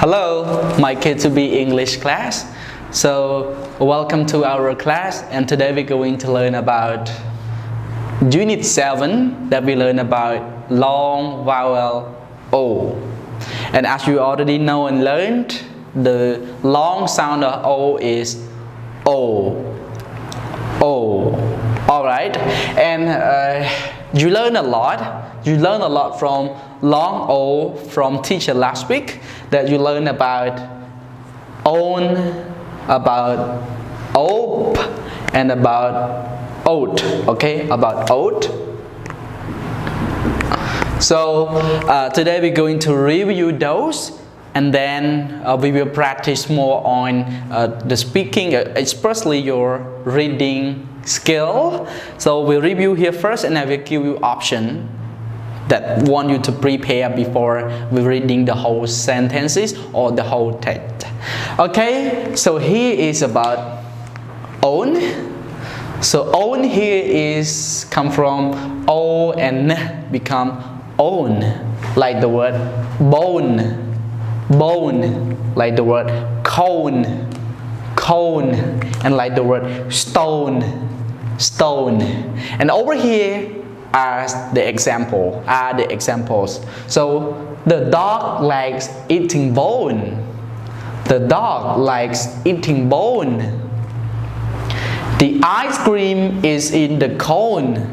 Hello, my K2B English class. So, welcome to our class, and today we're going to learn about Unit 7 that we learn about long vowel O. And as you already know and learned, the long sound of O is O. O. Alright, and you learn a lot. You learn a lot from long O from teacher last week, that you learn about own, about op, and about oat. Okay, about oat. So today we're going to review those, and then we will practice more on the speaking, especially your reading skill. So we'll review here first, and I will give you option that want you to prepare before we're reading the whole sentences or the whole text. Okay, so here is about own. So own here is come from O and N become own, like the word bone, bone, like the word cone, cone, and like the word stone, stone. And over here are the examples. So the dog likes eating bone. The dog likes eating bone. The ice cream is in the cone.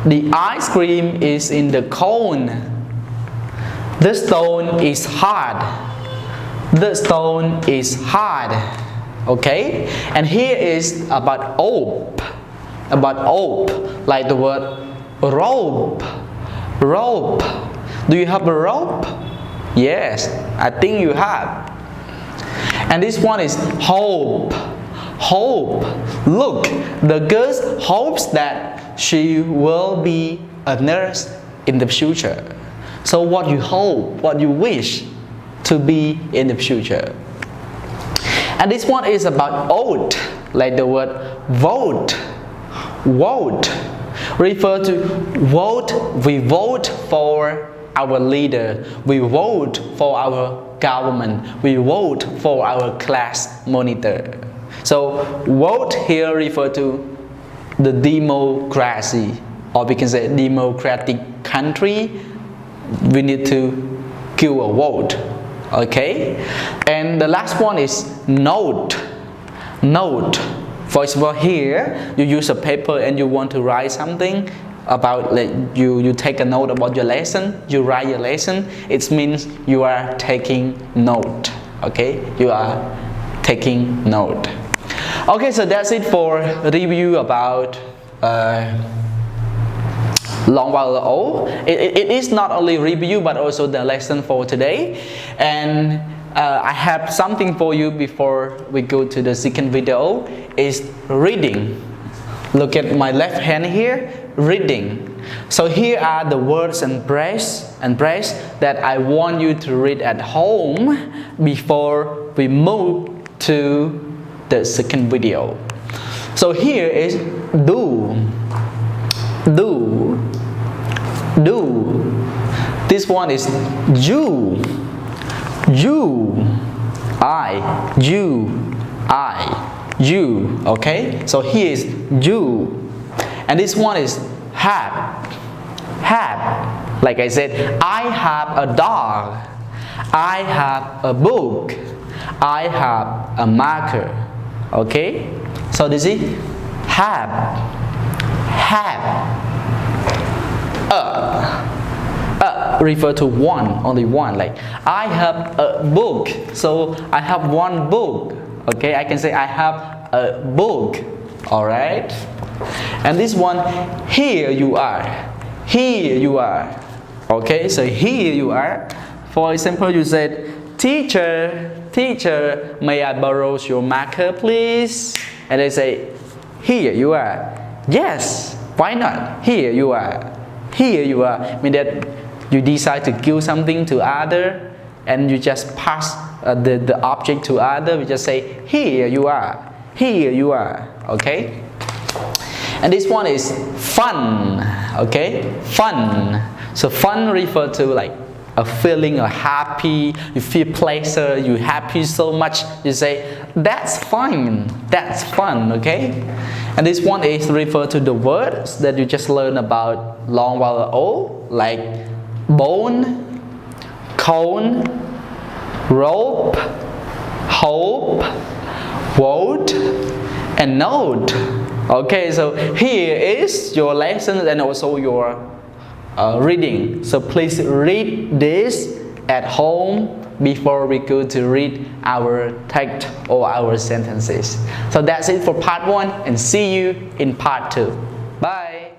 The ice cream is in the cone. The stone is hard. The stone is hard. Okay? And here is about ope. About ope, like the word rope. Rope. Do you have a rope? Yes, I think you have. And this one is hope. Hope. Look, the girl hopes that she will be a nurse in the future. So what you hope, what you wish to be in the future. And this one is about oath, like the word vote. Vote. Refer to vote. We vote for our leader. We vote for our government. We vote for our class monitor. So vote here refer to the democracy, or we can say democratic country. We need to give a vote. Okay, and the last one is note. Note. For example, here you use a paper and you want to write something about, like you take a note about your lesson. You write your lesson. It means you are taking note. Okay, you are taking note. Okay, so that's it for review about long vowel O. It is not only review but also the lesson for today. And I have something for you before we go to the second video, is reading. Look at my left hand here, reading. So here are the words and phrase that I want you to read at home before we move to the second video. So here is do, do, do. This one is you, you, I, you, I, you. Okay, so here is you, and this one is have, have. Like I said, I have a dog, I have a book, I have a marker. Okay, so this is have, have. Refer to one, only one. Like I have a book, so I have one book. Okay, I can say I have a book. All right, and this one, here you are, here you are. Okay, so here you are. For example, you said, teacher, teacher, may I borrow your marker, please? And they say, here you are. Yes, why not? Here you are. Here you are. I mean that you decide to give something to other, and you just pass the object to other. We just say, here you are. Here you are. Okay. And this one is fun. Okay, fun. So fun refer to like a feeling of happy, you feel pleasure, you happy so much, you say, that's fine, that's fun, okay? And this one is refer to the words that you just learned about long vowel O, like bone, cone, rope, hope, vote, and note. Okay, so here is your lesson and also your reading. So please read this at home before we go to read our text or our sentences. So that's it for part 1 and see you in part 2. Bye!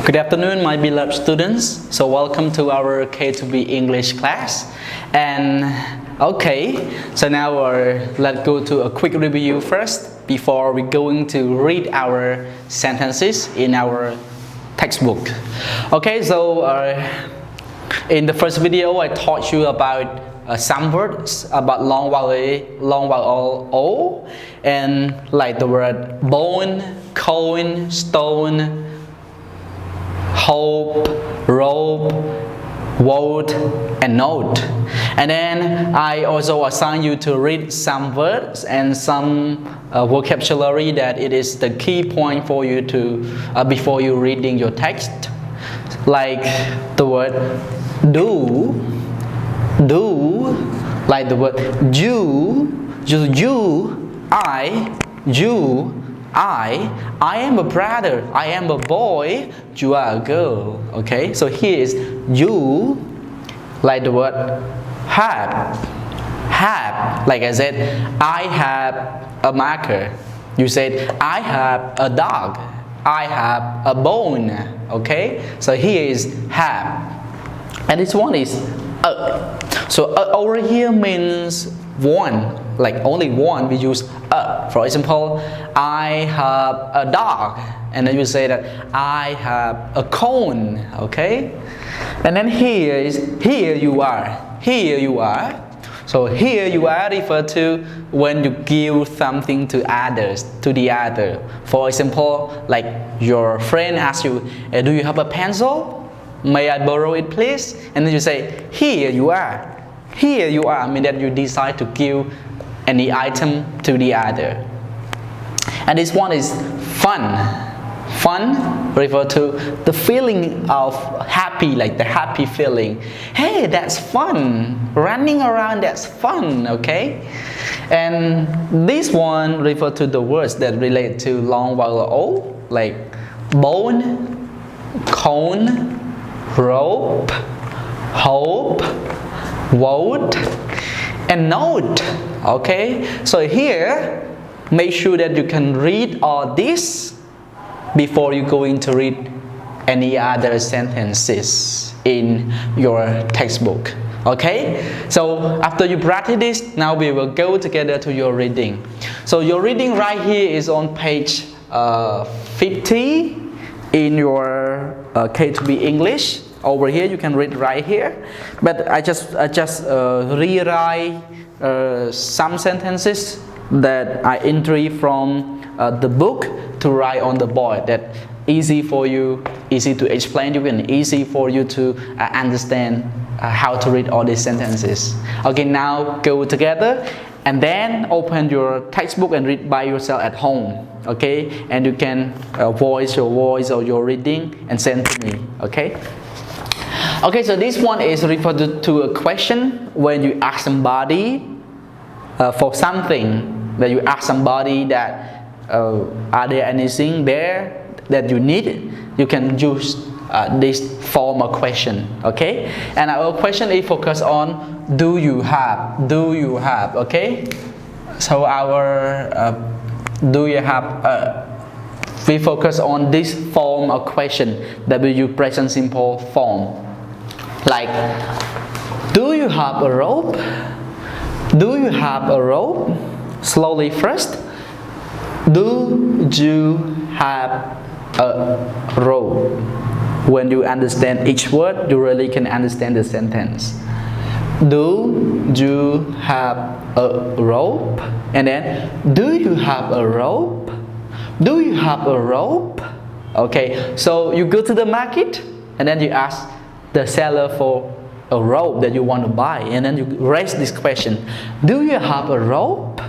Good afternoon, my beloved students. So welcome to our K2B English class. And okay, so now let's go to a quick review first before we're going to read our sentences in our textbook. Okay, so in the first video I taught you about some words about long vowel O, and like the word bone, cone, stone, hope, rope, vote, and note. And then I also assign you to read some words and some vocabulary that it is the key point for you to before you reading your text, like the word do, like the word you, I am a brother, I am a boy, you are a girl. Okay, so here is you, like the word have, like I said, I have a marker. You said, I have a dog, I have a bone. Okay, so here is have, and this one is so over here means one, like only one. We use for example, I have a dog, and then you say that I have a cone. Okay, and then here is here you are, here you are. So here you are refer to when you give something to others, to the other. For example, like your friend asks you, do you have a pencil? May I borrow it please? And then you say, here you are. Here you are, I mean that you decide to give any item to the other. And this one is fun. Fun refer to the feeling of happy, like the happy feeling. Hey, that's fun. Running around, that's fun, okay? And this one refer to the words that relate to long vowel O, like bone, cone, rope, hope, vote, and note. Okay, so here make sure that you can read all this before you going to read any other sentences in your textbook. Okay, so after you practice this, now we will go together to your reading. So your reading right here is on page 50 in your K2B English. Over here you can read right here, but I just rewrite some sentences that I entry from the book to write on the board, that easy for you, easy to explain to you, and easy for you to understand how to read all these sentences. Okay, now go together and then open your textbook and read by yourself at home. Okay, and you can voice your voice or your reading and send to me. Okay. Okay, so this one is referred to a question when you ask somebody for something, that you ask somebody that are there anything there that you need, you can use this form of question. Okay, and our question is focused on do you have, okay? So our do you have, we focus on this form of question that we use present simple form, like do you have a rope? Do you have a rope? Slowly first. Do you have a rope? When you understand each word, you really can understand the sentence. Do you have a rope? And then, do you have a rope? Do you have a rope? Okay, so you go to the market and then you ask the seller for a rope that you want to buy, and then you raise this question, do you have a rope?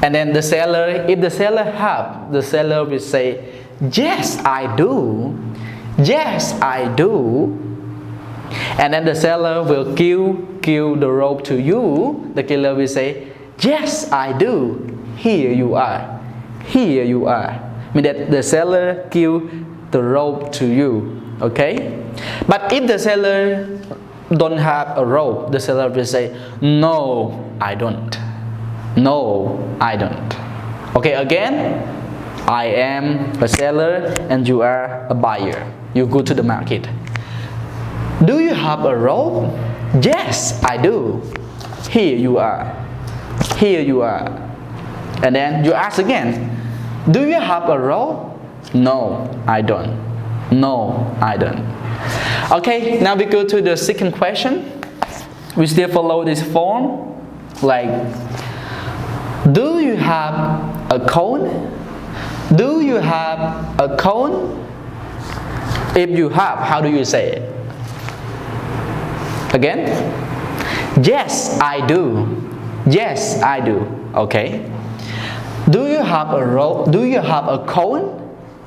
And then the seller, if the seller have, the seller will say, yes, I do. Yes, I do. And then the seller will give the rope to you. The killer will say, yes, I do. Here you are. Here you are. I mean that the seller give the rope to you. Okay? But if the seller don't have a rope, the seller will say, no, I don't. No, I don't. Okay, again, I am a seller and you are a buyer. You go to the market. Do you have a rope? Yes, I do. Here you are. Here you are. And then you ask again, do you have a rope? No, I don't. No, I don't. Okay, now we go to the second question. We still follow this form. Like, do you have a cone? Do you have a cone? If you have, how do you say it? Again? Yes, I do. Yes, I do. Okay. Do you have a rope? Do you have a cone?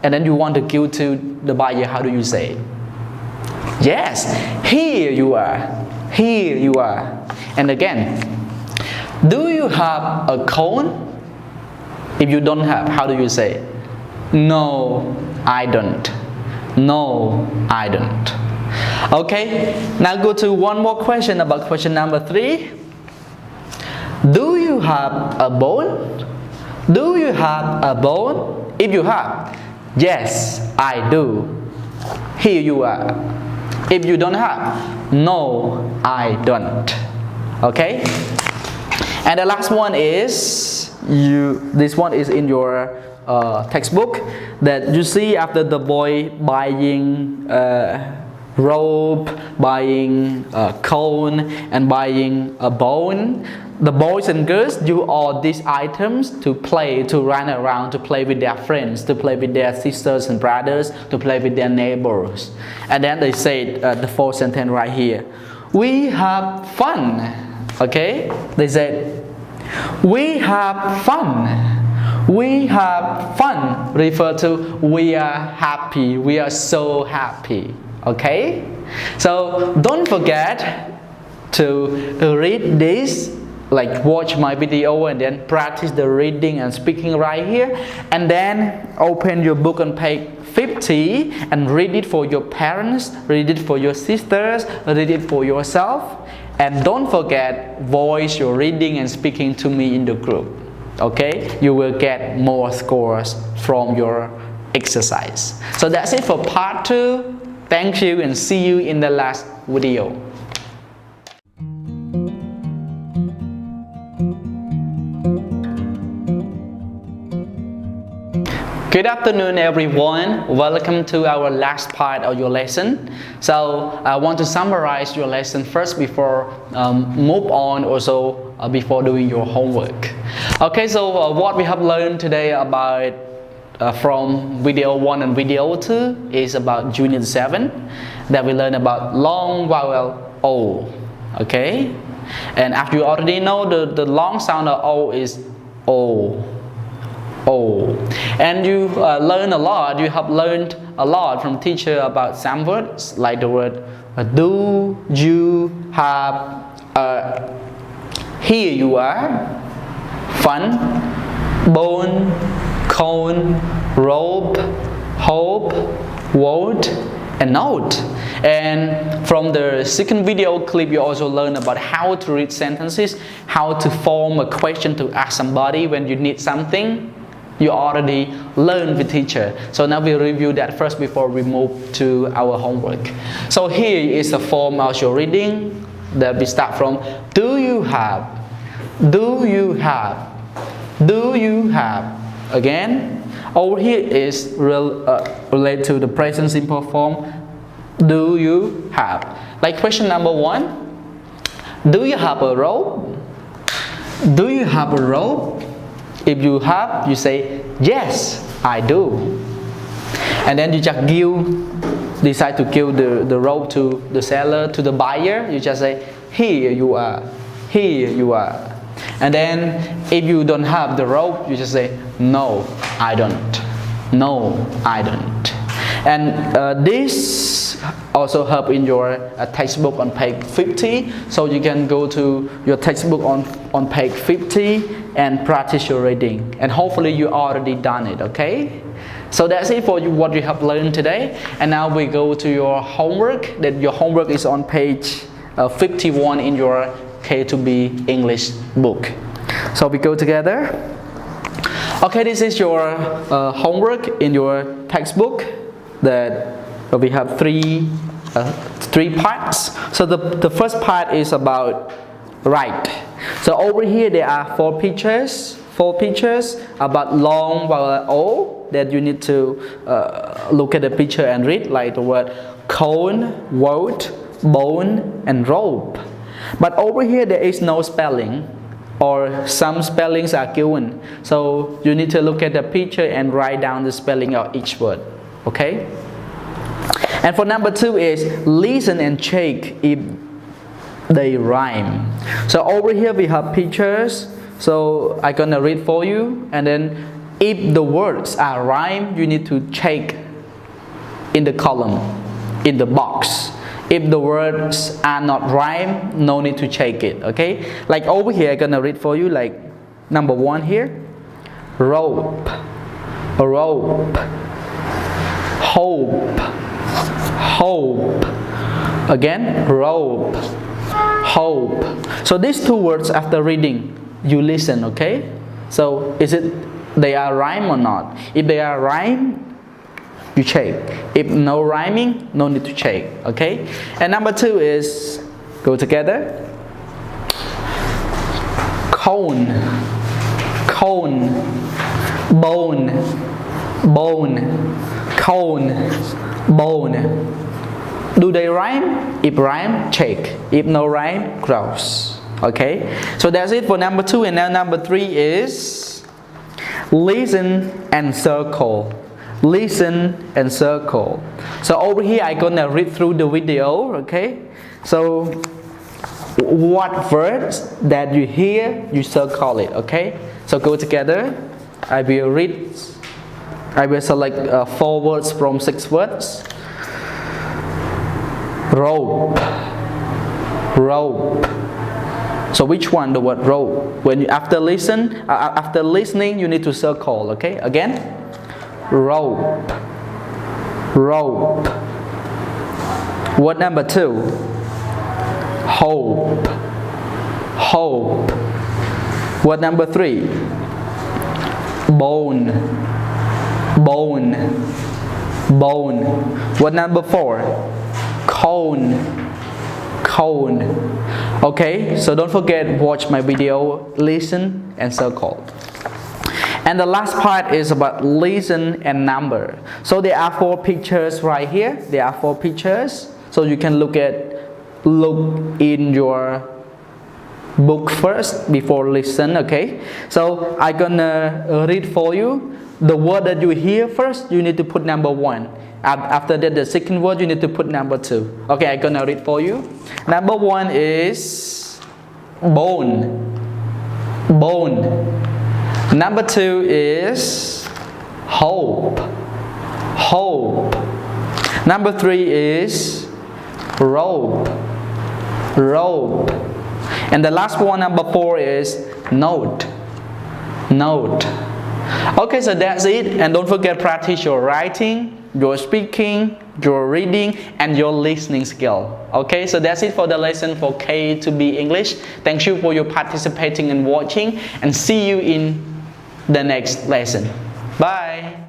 And then you want to give to the buyer, how do you say it? Yes, here you are. Here you are. And again, do you have a cone? If you don't have, how do you say it? No, I don't. No, I don't. Okay, now go to one more question about question number 3. Do you have a bone? Do you have a bone? If you have, yes, I do. Here you are. If you don't have, no, I don't. Okay? And the last one is, this one is in your textbook, that you see after the boy buying rope, buying a cone, and buying a bone. The boys and girls use all these items to play, to run around, to play with their friends, to play with their sisters and brothers, to play with their neighbors. And then they say the fourth sentence right here. We have fun. Okay? They said, we have fun. We have fun. Refer to we are happy. We are so happy. Okay? So don't forget to read this, like watch my video and then practice the reading and speaking right here, and then open your book on page 50 and read it for your parents, read it for your sisters, read it for yourself, and don't forget voice your reading and speaking to me in the group. Okay, you will get more scores from your exercise. So that's it for part 2. Thank you and see you in the last video. Good afternoon everyone, welcome to our last part of your lesson. So I want to summarize your lesson first before move on, also before doing your homework. Okay, so what we have learned today about from video 1 and video 2 is about unit 7, that we learn about long vowel O. Okay, and after you already know the long sound of O is O. O. And you learn a lot, you have learned a lot from teacher about some words like the word do, you, have, here you are, fun, bone, cone, rope, hope, word, and note. And from the second video clip you also learn about how to read sentences, how to form a question to ask somebody when you need something. You already learned with teacher. So now we review that first before we move to our homework. So here is a form of your reading that we start from do you have, do you have, do you have. Again, over here is related to the present simple form do you have. Like question number 1, do you have a rope? Do you have a rope? If you have, you say yes, I do. And then you just decide to give the rope to the seller, to the buyer. You just say, here you are, here you are. And then if you don't have the rope, you just say, no, I don't. No, I don't. And this also help in your textbook on page 50. So you can go to your textbook on page 50 and practice your reading. And hopefully you already done it, okay? So that's it for you, what you have learned today. And now we go to your homework. That your homework is on page 51 in your K2B English book. So we go together. Okay, this is your homework in your textbook. That we have three parts. So the first part is about write. So over here there are four pictures about long vowel O that you need to look at the picture and read, like the word cone, vote, bone, and rope. But over here there is no spelling, or some spellings are given. So you need to look at the picture and write down the spelling of each word. Okay? And for number 2 is listen and check if they rhyme. So over here we have pictures. So I'm gonna read for you, and then if the words are rhyme, you need to check in the column, in the box. If the words are not rhyme, no need to check it. Okay? Like over here, I'm gonna read for you, like number 1 here. Rope, rope, hope, hope. Again, rope, hope. So these two words, after reading, you listen, okay? So is it they are rhyme or not? If they are rhyme, you check. If no rhyming, no need to check, okay? And number 2 is, go together. Cone, cone, bone, bone, cone, bone. Do they rhyme? If rhyme, check. If no rhyme, cross. Okay, so that's it for number 2. And now number 3 is listen and circle. Listen and circle. So over here I'm gonna read through the video. Okay, so what words that you hear, you circle it. Okay, so go together. I will read. I will select 4 words from 6 words. Rope, rope. So which one? The word rope. When you, after listening, you need to circle. Okay, again. Rope, rope. Word number 2. Hope, hope. Word number 3. Bone, bone, bone. Word number 4. Cone, cone. Okay, so don't forget, watch my video, listen and circle. And the last part is about listen and number. So there are 4 pictures right here. There are 4 pictures. So you can look in your book first before listen, okay? So I'm gonna read for you. The word that you hear first, you need to put number 1. After that, the second word, you need to put number 2. Okay, I'm gonna read for you. Number 1 is bone, bone. Number 2 is hope, hope. Number 3 is rope, rope. And the last one, number 4, is note, note. Okay, so that's it. And don't forget, practice your writing, your speaking, your reading, and your listening skill. Okay, so that's it for the lesson for K2B English. Thank you for your participating and watching, and see you in the next lesson. Bye.